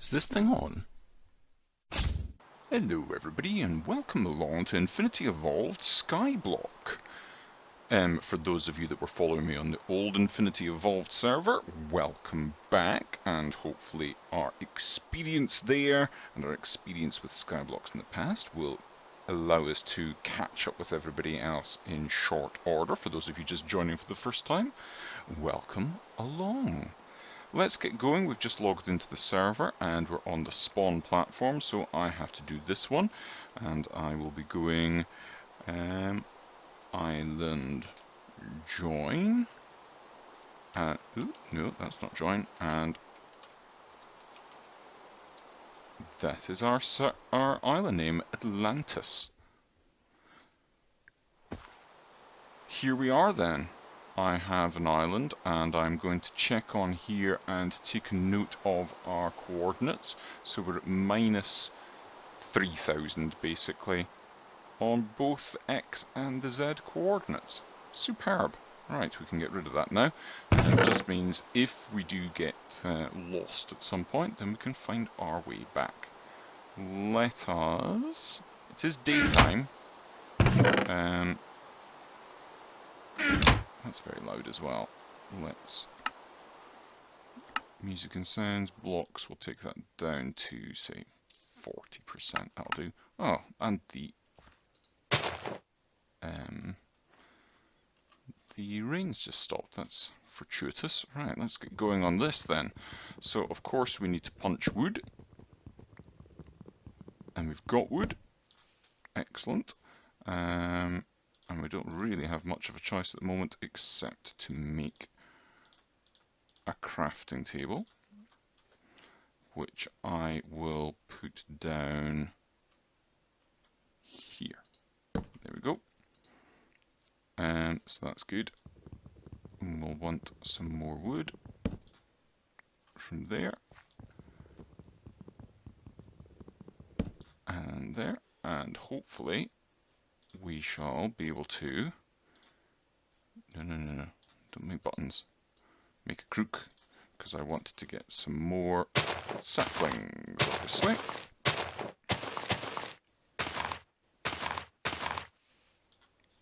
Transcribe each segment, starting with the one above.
Is this thing on? Hello everybody and welcome along to Infinity Evolved Skyblock. For those of you that were following me on the old Infinity Evolved server, welcome back, and hopefully our experience there and our experience with Skyblocks in the past will allow us to catch up with everybody else in short order. For those of you just joining for the first time, welcome along. Let's get going. We've just logged into the server and we're on the spawn platform, so I have to do this one, and I will be going island join. Ooh, no, that's not join, and that is our island name, Atlantis. Here we are then. I have an island and I'm going to check on here and take a note of our coordinates. So we're at minus 3000 basically on both the X and the Z coordinates. Superb. Right, we can get rid of that now. It just means if we do get lost at some point, then we can find our way back. Let us... It is daytime. That's very loud as well. Let's... Music and sounds, blocks, we'll take that down to, say, 40%. That'll do. Oh, and the rain's just stopped. That's fortuitous. Right, let's get going on this then. So, of course, we need to punch wood. And we've got wood. Excellent. And we don't really have much of a choice at the moment except to make a crafting table, which I will put down here. There we go. So that's good. And we'll want some more wood from there. And there. And hopefully we shall be able to... No. Don't make buttons. Make a crook, because I wanted to get some more saplings, obviously.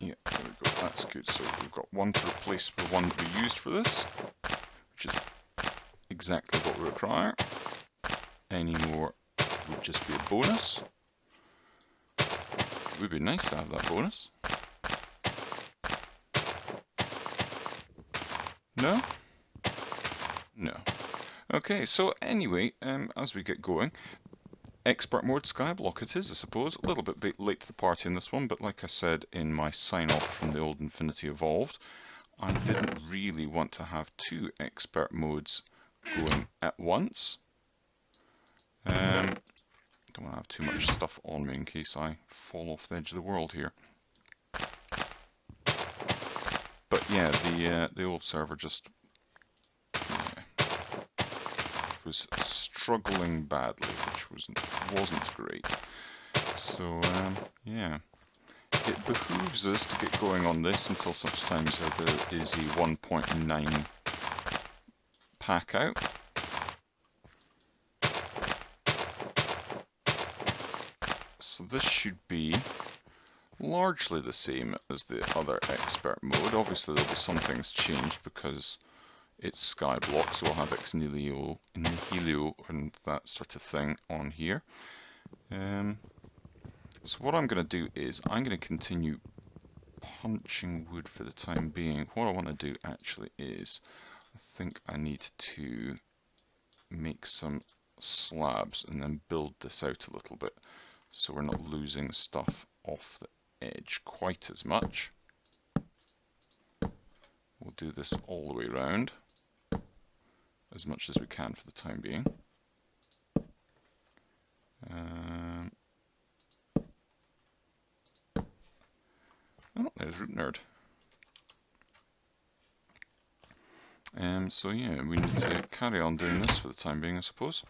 Yeah, there we go, that's good. So we've got one to replace the one that we used for this, which is exactly what we require. Any more would just be a bonus. It would be nice to have that bonus. No? No. Okay, so anyway, as we get going, expert mode Skyblock it is, I suppose. A little bit late to the party in this one, but like I said in my sign-off from the old Infinity Evolved, I didn't really want to have two expert modes going at once. Don't want to have too much stuff on me in case I fall off the edge of the world here. But yeah, the old server just was struggling badly, which wasn't great. So yeah, it behooves us to get going on this until such times as there is a 1.9 pack out. So this should be largely the same as the other expert mode. Obviously there'll be some things changed because it's Skyblock, so we'll have ex nihilo and that sort of thing on here. So what I'm going to do is I'm going to continue punching wood for the time being. What I want to do actually is I think I need to make some slabs and then build this out a little bit so we're not losing stuff off the edge quite as much. We'll do this all the way around as much as we can for the time being. Oh, there's Root Nerd. So yeah, we need to carry on doing this for the time being, I suppose.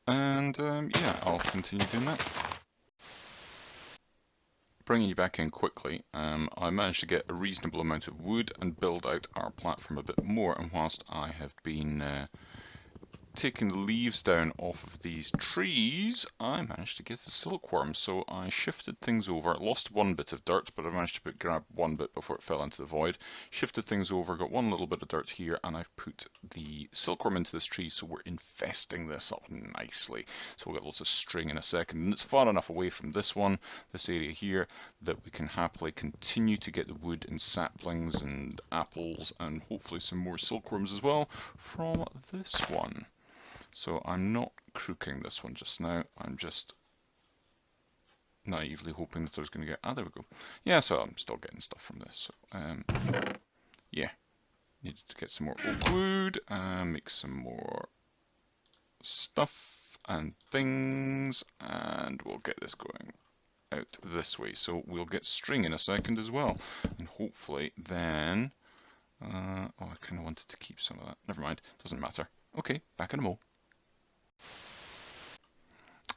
And yeah, I'll continue doing that. bringing you back in quickly, I managed to get a reasonable amount of wood and build out our platform a bit more, and whilst I have been taking the leaves down off of these trees, I managed to get the silkworm. So I shifted things over, lost one bit of dirt, but I managed to grab one bit before it fell into the void. Shifted things over, got one little bit of dirt here, and I've put the silkworm into this tree, so we're infesting this up nicely. So we'll get lots of string in a second, and it's far enough away from this one, this area here, that we can happily continue to get the wood and saplings and apples, and hopefully some more silkworms as well from this one. So I'm not crooking this one just now, I'm just naively hoping that I was going to get... Ah, there we go. Yeah, so I'm still getting stuff from this. So, yeah, needed to get some more oak wood, make some more stuff and things, and we'll get this going out this way. So we'll get string in a second as well, and hopefully then... oh, I kind of wanted to keep some of that. Never mind, doesn't matter. Okay, back in a mo.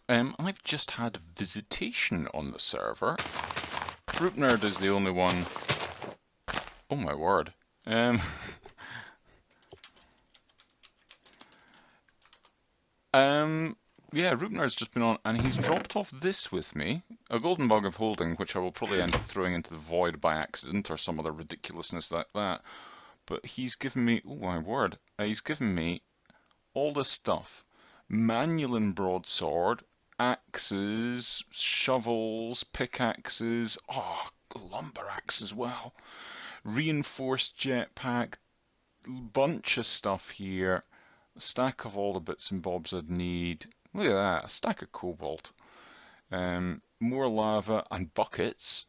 I've just had visitation on the server. Root Nerd is the only one... Oh my word. Yeah, Root Nerd's just been on, and he's dropped off this with me. A golden bug of holding, which I will probably end up throwing into the void by accident, or some other ridiculousness like that. But he's given me... Oh my word. He's given me all this stuff. Manulin broadsword, axes, shovels, pickaxes, oh, lumber axe as well, reinforced jetpack, bunch of stuff here, a stack of all the bits and bobs I'd need. Look at that, a stack of cobalt, more lava and buckets.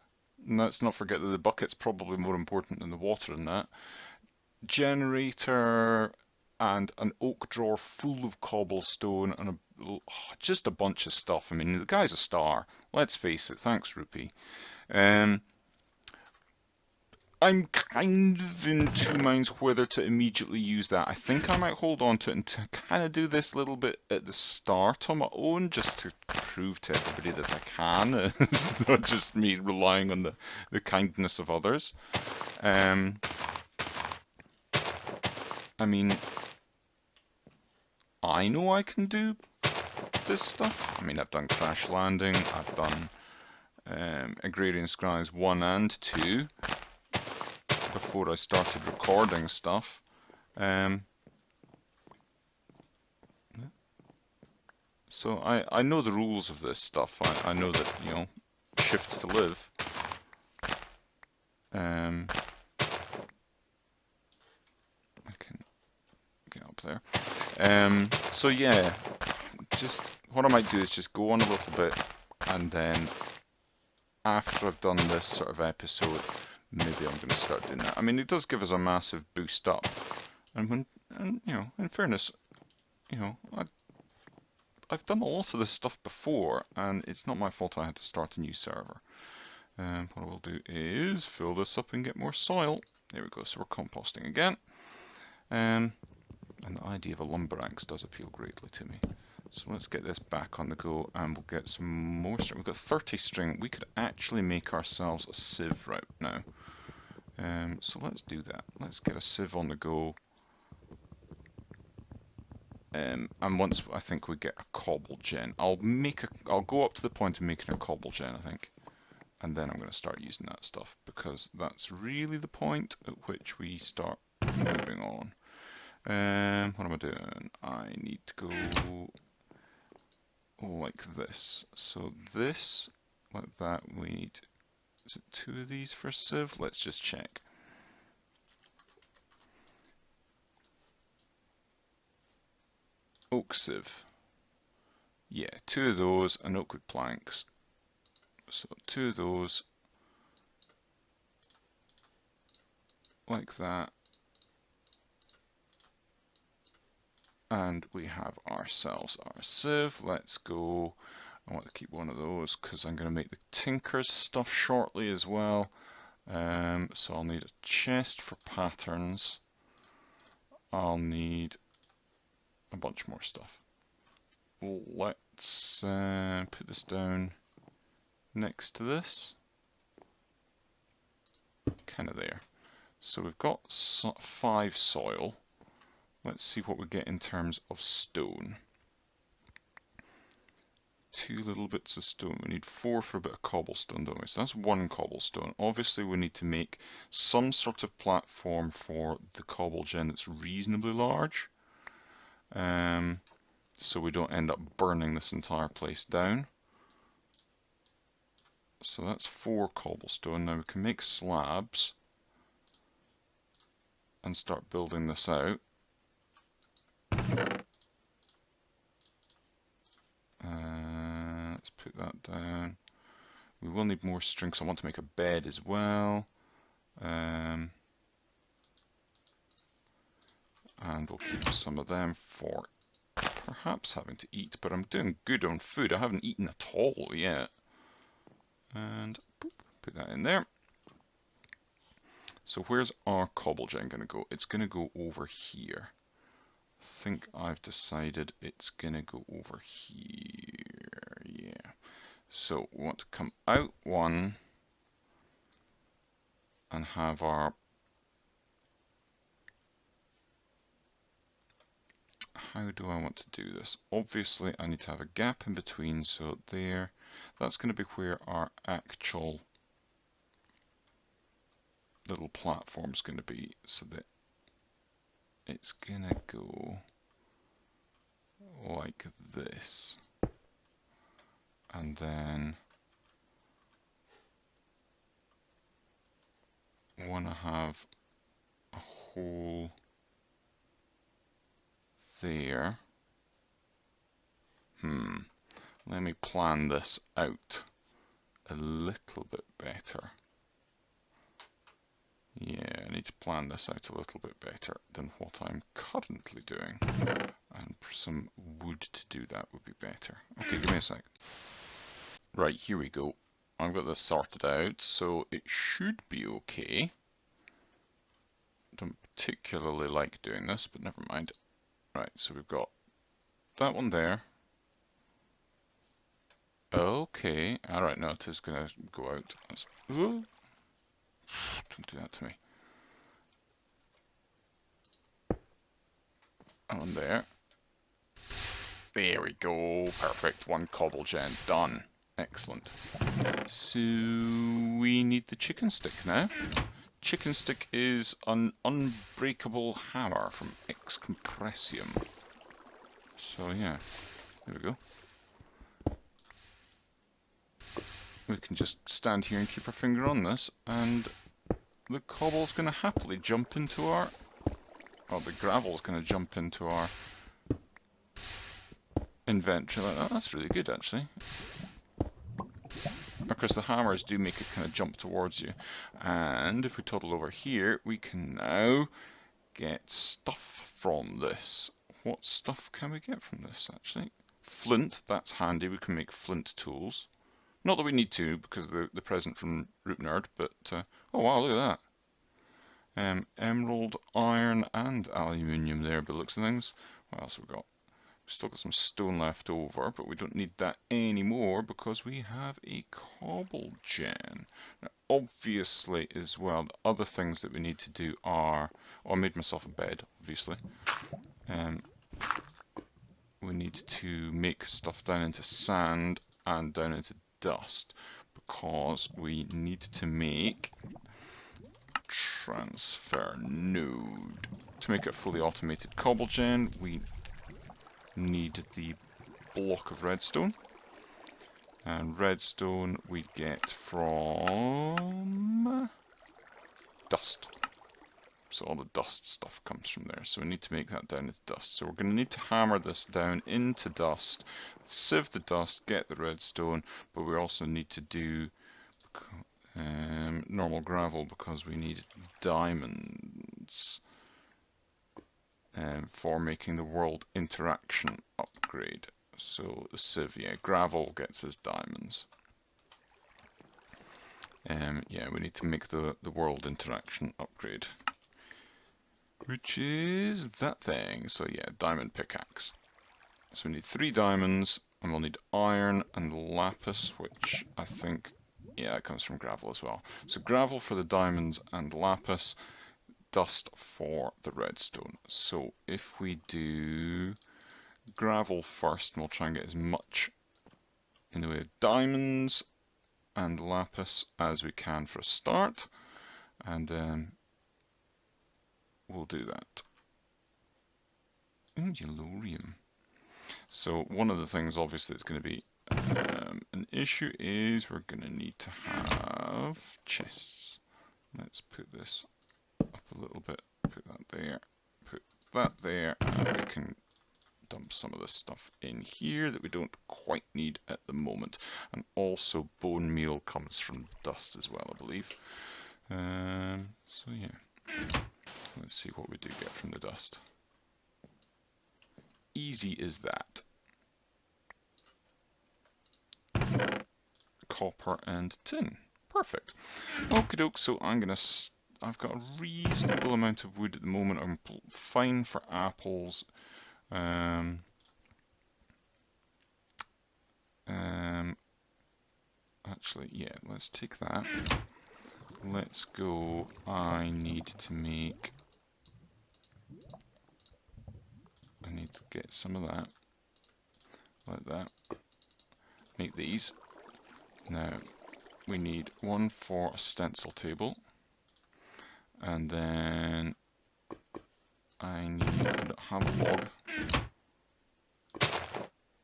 And let's not forget that the bucket's probably more important than the water in that. Generator, and an oak drawer full of cobblestone, and just a bunch of stuff. I mean, the guy's a star. Let's face it. Thanks, Rupee. I'm kind of in two minds whether to immediately use that. I think I might hold on to it and to kind of do this little bit at the start on my own, just to prove to everybody that I can. It's not just me relying on the kindness of others. I mean, I know I can do this stuff. I mean, I've done Crash Landing, I've done Agrarian Scribes 1 and 2 before I started recording stuff. So I know the rules of this stuff. I know that, you know, shift to live. I can get up there. So yeah, just what I might do is just go on a little bit, and then after I've done this sort of episode, maybe I'm going to start doing that. I mean, it does give us a massive boost up, and you know, in fairness, you know, I've done a lot of this stuff before, and it's not my fault I had to start a new server. What I will do is fill this up and get more soil. There we go. So we're composting again. And the idea of a lumber axe does appeal greatly to me. So let's get this back on the go, and we'll get some more string. We've got 30 string. We could actually make ourselves a sieve right now. So let's do that. Let's get a sieve on the go. And once I think we get a cobble gen, I'll go up to the point of making a cobble gen, I think. And then I'm going to start using that stuff, because that's really the point at which we start moving on. What am I doing? I need to go like this. So this, like that, we need... Is it 2 of these for a sieve? Let's just check. Oak sieve. Yeah, 2 of those and oak wood planks. So 2 of those. Like that. And we have ourselves our sieve. Let's go. I want to keep one of those because I'm going to make the Tinker's stuff shortly as well. So I'll need a chest for patterns. I'll need a bunch more stuff. Let's put this down next to this. kind of there. So we've got 5 soil. Let's see what we get in terms of stone. 2 little bits of stone. We need 4 for a bit of cobblestone, don't we? So that's 1 cobblestone. Obviously we need to make some sort of platform for the cobble gen that's reasonably large. So we don't end up burning this entire place down. So that's 4 cobblestone. Now we can make slabs and start building this out. Let's put that down. We will need more string, so I want to make a bed as well. And we'll keep some of them for perhaps having to eat, but I'm doing good on food. I haven't eaten at all yet. And boop, put that in there. So where's our cobble gen going to go? It's going to go over here. I think I've decided it's going to go over here. Yeah. So we want to come out 1 and have our... How do I want to do this? Obviously I need to have a gap in between, so there. That's going to be where our actual little platform's going to be, so that it's going to go like this. And then I want to have a hole there. Let me plan this out a little bit better. Yeah, I need to plan this out a little bit better than what I'm currently doing. And some wood to do that would be better. Okay, give me a sec. Right, here we go. I've got this sorted out, so it should be okay. Don't particularly like doing this, but never mind. Right, so we've got that one there. Okay, alright, no, it is going to go out. Ooh. Don't do that to me. On there. There we go. Perfect. 1 cobble gen done. Excellent. So we need the chicken stick now. Chicken stick is an unbreakable hammer from X Compressium. So yeah, there we go. We can just stand here and keep our finger on this, and the cobble's going to happily jump into our... Oh, the gravel's going to jump into our inventory like that. That's really good, actually. Of course, the hammers do make it kind of jump towards you. And if we toddle over here, we can now get stuff from this. What stuff can we get from this, actually? Flint, that's handy. We can make flint tools. Not that we need to, because of the present from Root Nerd, but... oh wow, look at that. Emerald, iron, and aluminium there, by the looks of things. What else have we got? We've still got some stone left over, but we don't need that anymore because we have a cobble gen. Now, obviously, as well, the other things that we need to do are... Oh, I made myself a bed, obviously. We need to make stuff down into sand and down into dust, because we need to make transfer node. To make it a fully automated cobble gen, we need the block of redstone, and redstone we get from dust. So all the dust stuff comes from there, so we need to make that down into dust. So we're going to need to hammer this down into dust, sieve the dust, get the redstone, but we also need to do normal gravel because we need diamonds for making the world interaction upgrade. So the sieve, yeah, gravel gets us diamonds. Yeah, we need to make the world interaction upgrade, which is that thing. So yeah, diamond pickaxe. So we need 3 diamonds, and we'll need iron and lapis, which I think Yeah, it comes from gravel as well. So gravel for the diamonds and lapis, dust for the redstone. So if we do gravel first, and we'll try and get as much in the way of diamonds and lapis as we can for a start, and then we'll do that. Yellorium. So one of the things obviously that's going to be an issue is we're going to need to have chests. Let's put this up a little bit, put that there, put that there, and we can dump some of this stuff in here that we don't quite need at the moment. And also bone meal comes from dust as well, I believe. So yeah, let's see what we do get from the dust. Easy as that. Copper and tin. Perfect. Okie doke, so I've got a reasonable amount of wood at the moment. I'm fine for apples. Actually, yeah, let's take that. Let's go. I need to get some of that. Like that. Make these. Now, we need one for a stencil table. And then I don't have a log.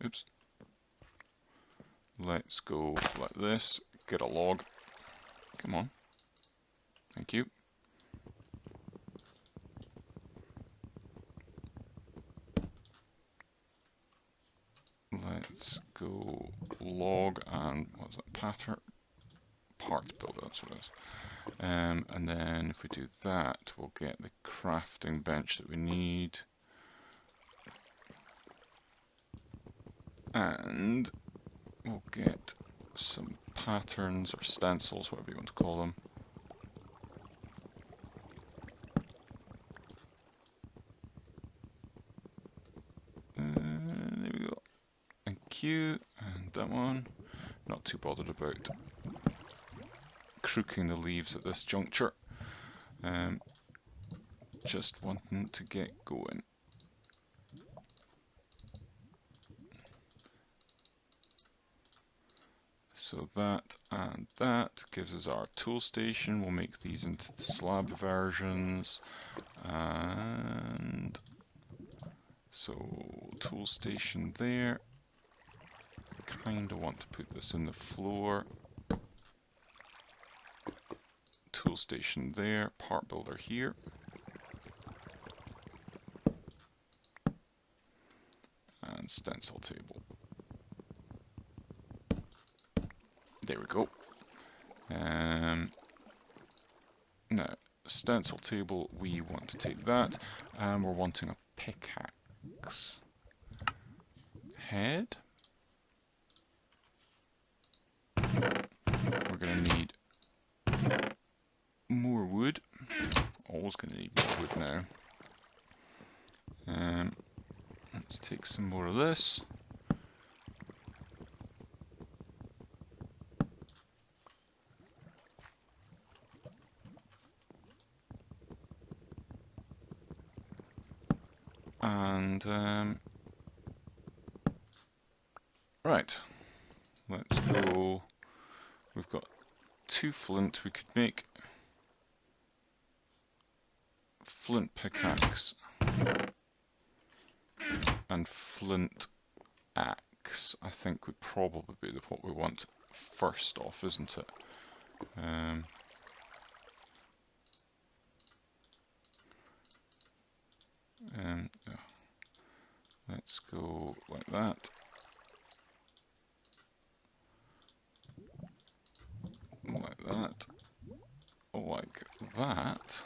Oops. Let's go like this. Get a log. Come on. Thank you. Let's go log and what's that? Pattern part builder. That's what it is. And then if we do that, we'll get the crafting bench that we need. And we'll get some patterns or stencils, whatever you want to call them. There we go. Thank you. And that one. Not too bothered about crooking the leaves at this juncture. Just wanting to get going. So that and that gives us our tool station. We'll make these into the slab versions. And so tool station there. Kinda want to put this in the floor. Tool station there, part builder here. And stencil table. There we go. Now, stencil table, we want to take that, and we're wanting a pickaxe. Head. We're going to need more wood. Always going to need more wood now. Let's take some more of this. And right, let's go. We've got 2 flint. We could make flint pickaxe and flint axe. I think would probably be what we want first off, isn't it? Yeah. Let's go like that. Like that. Like that.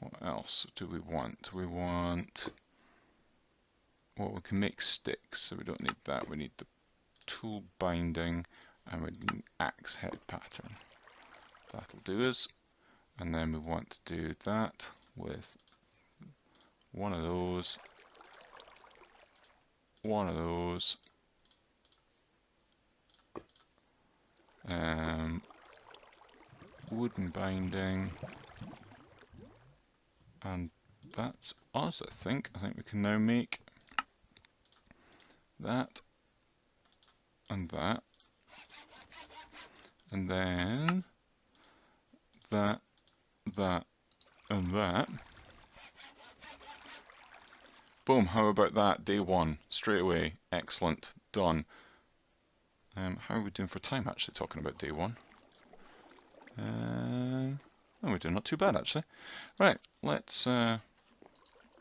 What else do we want? We want... Well, we can make sticks, so we don't need that. We need the tool binding, and we need an axe head pattern. That'll do us. And then we want to do that with one of those, one of those, Wooden binding. And that's us, I think. I think we can now make that and that. And then that, that, and that. Boom, how about that? Day one, straight away. Excellent, done. How are we doing for time, actually, talking about day one? Oh, we're doing not too bad, actually. Right, let's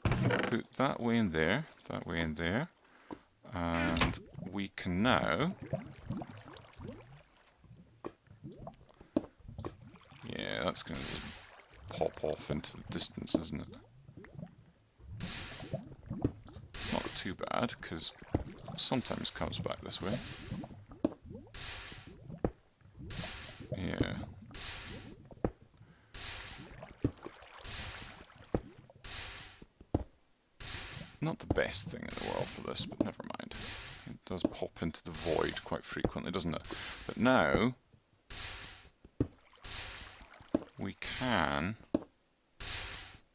put that way in there, that way in there. And we can now... Yeah, that's going to pop off into the distance, isn't it? It's not too bad, because it sometimes comes back this way. Yeah. Not the best thing in the world for this, but never mind. It does pop into the void quite frequently, doesn't it? But now we can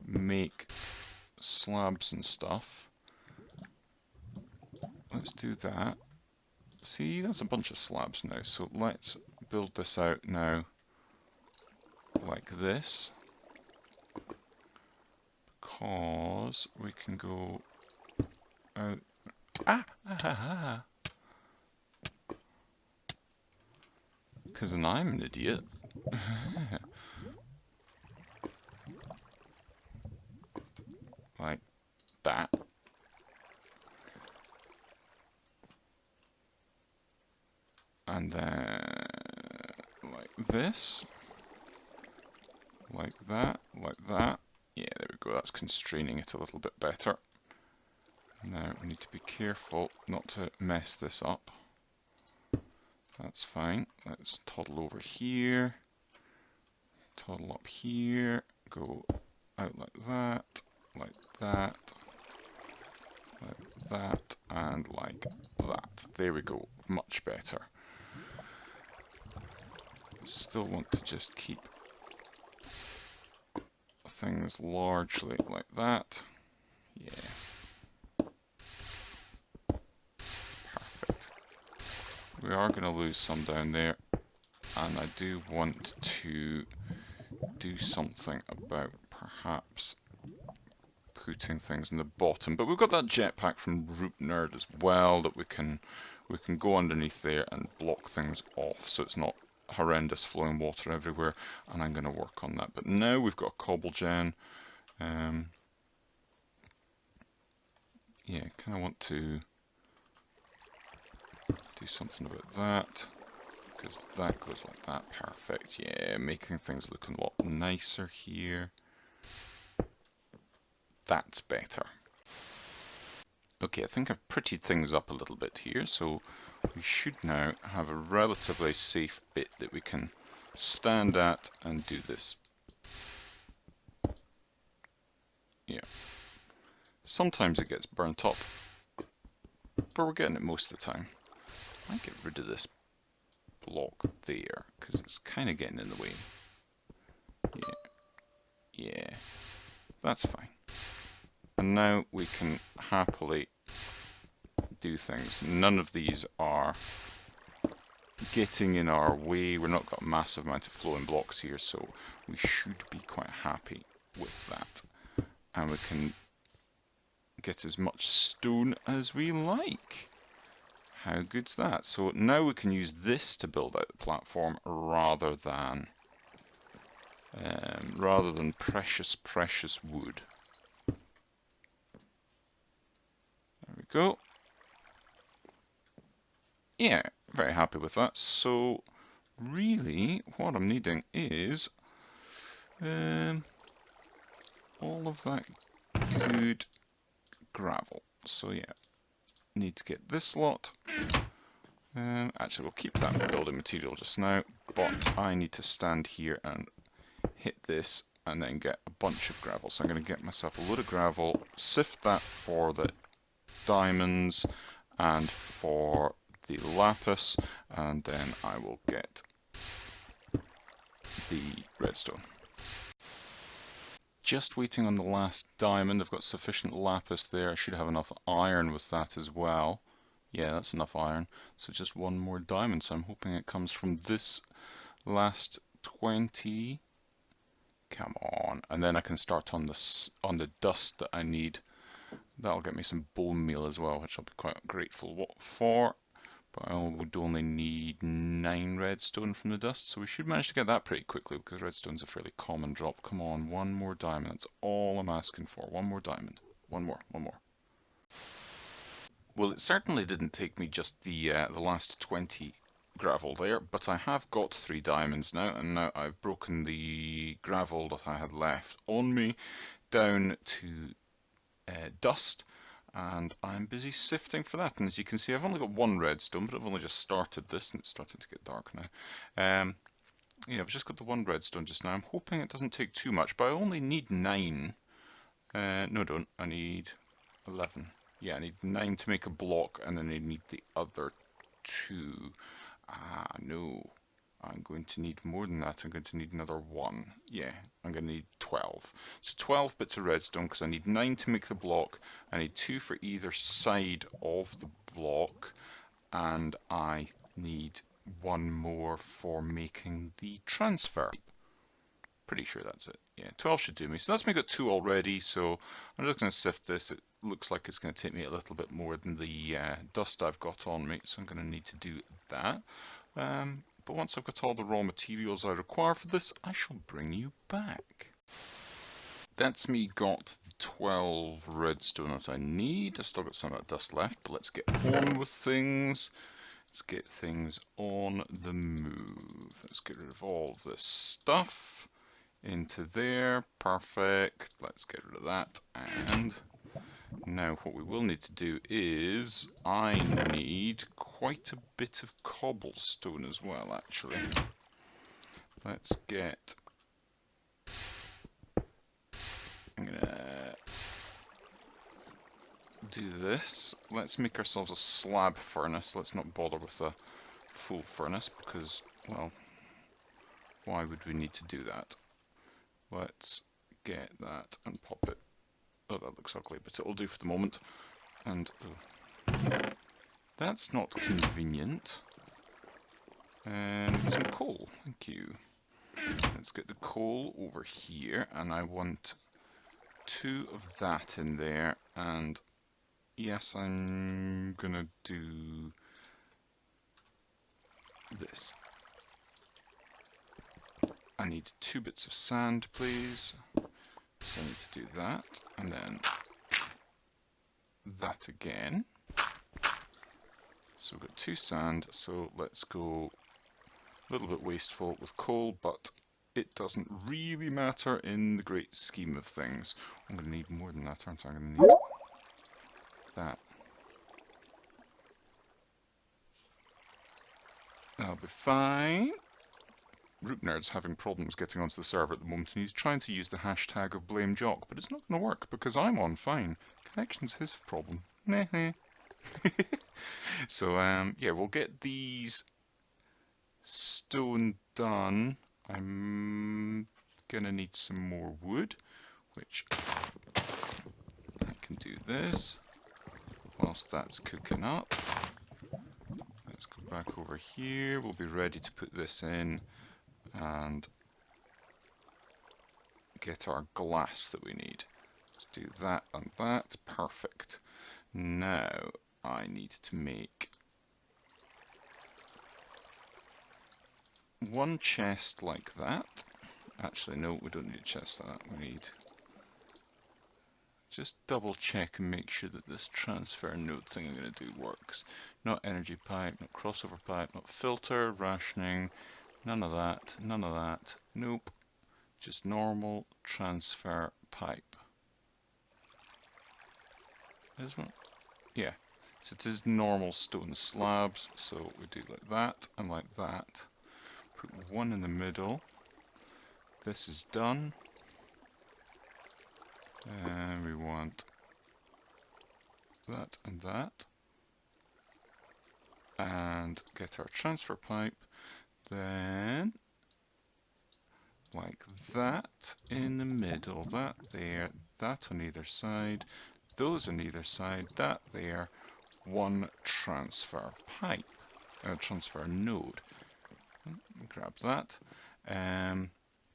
make slabs and stuff. Let's do that. See, that's a bunch of slabs now, so let's build this out now like this. Because we can go out. Because then I'm an idiot. Like that. And then like this. Like that, like that. Yeah, there we go, that's constraining it a little bit better. Now we need to be careful not to mess this up. That's fine. Let's toddle over here. Toddle up here. Go out like that, like that, like that, and like that. There we go, much better. Still want to just keep things largely like that. Yeah. Perfect. We are going to lose some down there, and I do want to do something about perhaps putting things in the bottom. But we've got that jetpack from Root Nerd as well that we can go underneath there and block things off, so it's not horrendous flowing water everywhere, and I'm going to work on that. But now we've got a cobble gen. Yeah, kind of want to do something about that, because that goes like that. Perfect. Yeah, making things look a lot nicer here. That's better. Okay, I think I've prettied things up a little bit here, so we should now have a relatively safe bit that we can stand at and do this. Yeah. Sometimes it gets burnt up, but we're getting it most of the time. I might get rid of this block there, because it's kind of getting in the way. Yeah. Yeah. That's fine. And now we can happily do things. None of these are getting in our way. We're not got a massive amount of flowing blocks here, so we should be quite happy with that. And we can get as much stone as we like. How good's that? So now we can use this to build out the platform rather than precious wood. There we go. Yeah, very happy with that. So really what I'm needing is all of that good gravel. So yeah, need to get this lot. Actually, we'll keep that for building material just now, but I need to stand here and hit this and then get a bunch of gravel. So I'm going to get myself a load of gravel, sift that for the diamonds and for the lapis, and then I will get redstone. Just waiting on the last diamond. I've got sufficient lapis there. I should have enough iron with that as well. Yeah, that's enough iron. So just one more diamond. So I'm hoping it comes from this last 20. Come on. And then I can start on the dust that I need. That'll get me some bone meal as well, which I'll be quite grateful for. But I would only need 9 redstone from the dust, so we should manage to get that pretty quickly because redstone's a fairly common drop. Come on, one more diamond. That's all I'm asking for. One more diamond. One more. Well, it certainly didn't take me just the last 20 gravel there, but I have got 3 diamonds now, and now I've broken the gravel that I had left on me down to dust. And I'm busy sifting for that. And as you can see, I've only got 1 redstone, but I've only just started this, and it's starting to get dark now. Yeah, I've just got the 1 redstone just now. I'm hoping it doesn't take too much, but I only need 9. No, I don't. I need 11. Yeah, I need 9 to make a block, and then I need the other 2. Ah, no. I'm going to need more than that. I'm going to need another 1. Yeah, I'm going to need 12. So 12 bits of redstone because I need 9 to make the block. I need 2 for either side of the block. And I need 1 more for making the transfer. Pretty sure that's it. Yeah, 12 should do me. So that's me got 2 already. So I'm just going to sift this. It looks like it's going to take me a little bit more than the dust I've got on me. So I'm going to need to do that. But once I've got all the raw materials I require for this, I shall bring you back. That's me got the 12 redstone that I need. I've still got some of that dust left, but let's get on with things. Let's get things on the move. Let's get rid of all of this stuff into there. Perfect. Let's get rid of that. And now what we will need to do is I need quite a bit of cobblestone as well, actually. Let's get... I'm gonna do this. Let's make ourselves a slab furnace. Let's not bother with a full furnace because, well, why would we need to do that? Let's get that and pop it. Oh, that looks ugly, but it'll do for the moment. And that's not convenient. And some coal, thank you. Let's get the coal over here, and I want 2 of that in there. And yes, I'm gonna do this. I need 2 bits of sand, please. So I need to do that, and then that again. So we've got 2 sand, so let's go a little bit wasteful with coal, but it doesn't really matter in the great scheme of things. I'm going to need more than that, aren't I? I'm going to need that. That'll be fine. Root Nerd's having problems getting onto the server at the moment, and he's trying to use the hashtag of BlameJock, but it's not going to work because I'm on fine. Connection's his problem. Meh. So, yeah, we'll get these stone done. I'm gonna need some more wood, which I can do this whilst that's cooking up. Let's go back over here. We'll be ready to put this in and get our glass that we need. Let's do that and that. Perfect. Now I need to make 1 chest like that. Actually, no, we don't need a chest like that. We need... Just double check and make sure that this transfer node thing I'm going to do works. Not energy pipe, not crossover pipe, not filter, rationing, none of that, nope. Just normal transfer pipe. Is one? Yeah. So it is normal stone slabs, so we do like that and like that. Put 1 in the middle. This is done. And we want that and that. And get our transfer pipe. Then like that in the middle, that there, that on either side, those on either side, that there, one transfer pipe, transfer node. Grab that.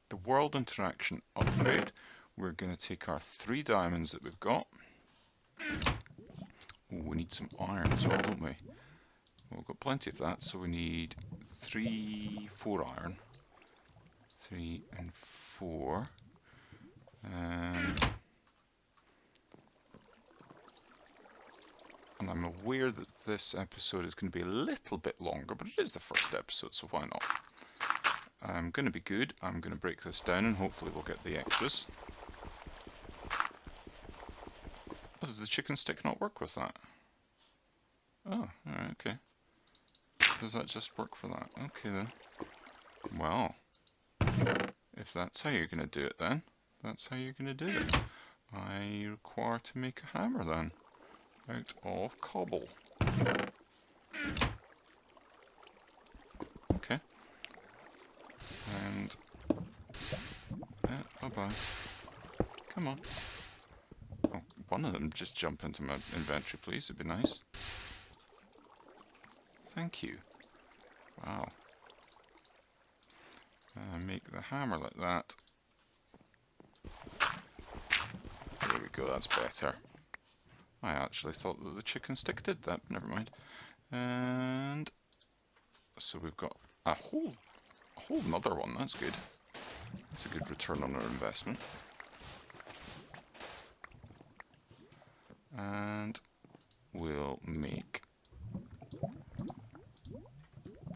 The world interaction upgrade, we're going to take our 3 diamonds that we've got. Oh, we need some iron as well, don't we? Well, we've got plenty of that, so we need 4 iron. 3 and 4. And I'm aware that this episode is going to be a little bit longer, but it is the first episode, so why not? I'm going to be good. I'm going to break this down and hopefully we'll get the extras. Oh, does the chicken stick not work with that? Oh, alright, okay. Does that just work for that? Okay then. Well, if that's how you're going to do it then, that's how you're going to do it. I require to make a hammer then, out of cobble. Okay. And, bye-bye. Come on. Oh, one of them just jump into my inventory, please. It'd be nice. Thank you. Wow. Make the hammer like that. There we go, that's better. I actually thought that the chicken stick did that, never mind. And so we've got a whole another one, that's good. That's a good return on our investment. And we'll make...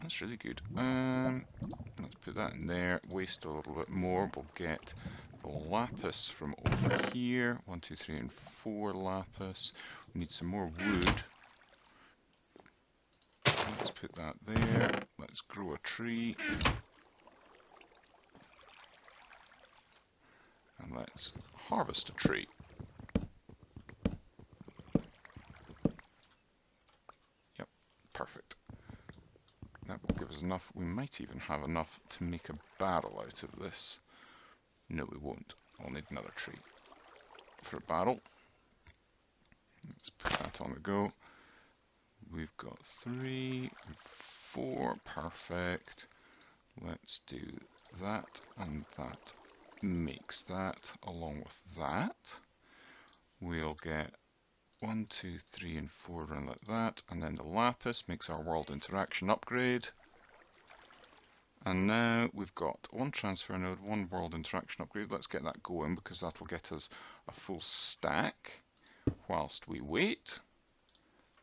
That's really good. Let's put that in there, waste a little bit more. We'll get the lapis from over here. 1, 2, 3, and 4 lapis. We need some more wood. Let's put that there. Let's grow a tree. And let's harvest a tree. Yep, perfect. That will give us enough. We might even have enough to make a barrel out of this. No, we won't. I'll need another tree for a barrel. Let's put that on the go. We've got 3 and 4. Perfect. Let's do that and that. Makes that along with that. We'll get 1, 2, 3, and 4 around like that, and then the lapis makes our world interaction upgrade. And now we've got 1 transfer node, 1 world interaction upgrade. Let's get that going because that'll get us a full stack whilst we wait.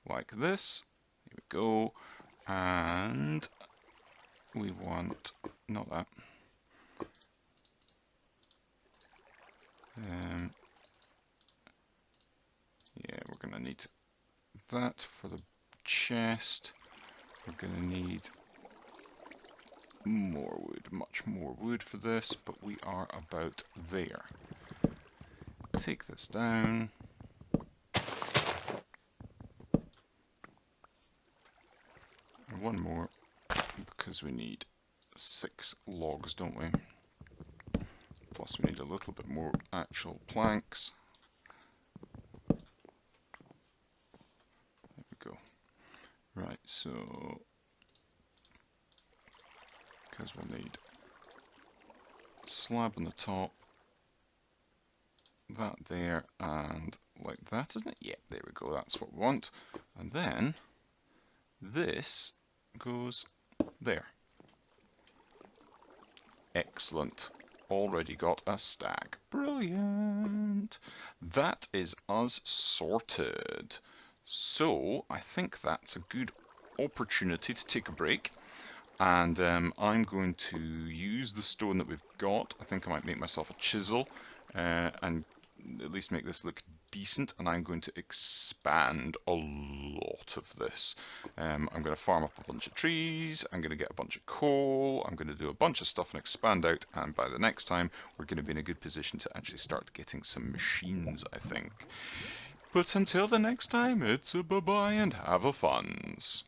Like this. Here we go. And we want, not that. Yeah, we're going to need that for the chest. We're going to need more wood, much more wood for this, but we are about there. Take this down. And 1 more, because we need 6 logs, don't we? Plus we need a little bit more actual planks. There we go. Right, so because we'll need slab on the top, that there, and like that, isn't it? Yeah, there we go, that's what we want. And then this goes there. Excellent. Already got a stack. Brilliant. That is us sorted. So I think that's a good opportunity to take a break. And I'm going to use the stone that we've got. I think I might make myself a chisel and at least make this look decent. And I'm going to expand a lot of this. I'm going to farm up a bunch of trees. I'm going to get a bunch of coal. I'm going to do a bunch of stuff and expand out. And by the next time, we're going to be in a good position to actually start getting some machines, I think. But until the next time, it's a bye-bye and have a funs.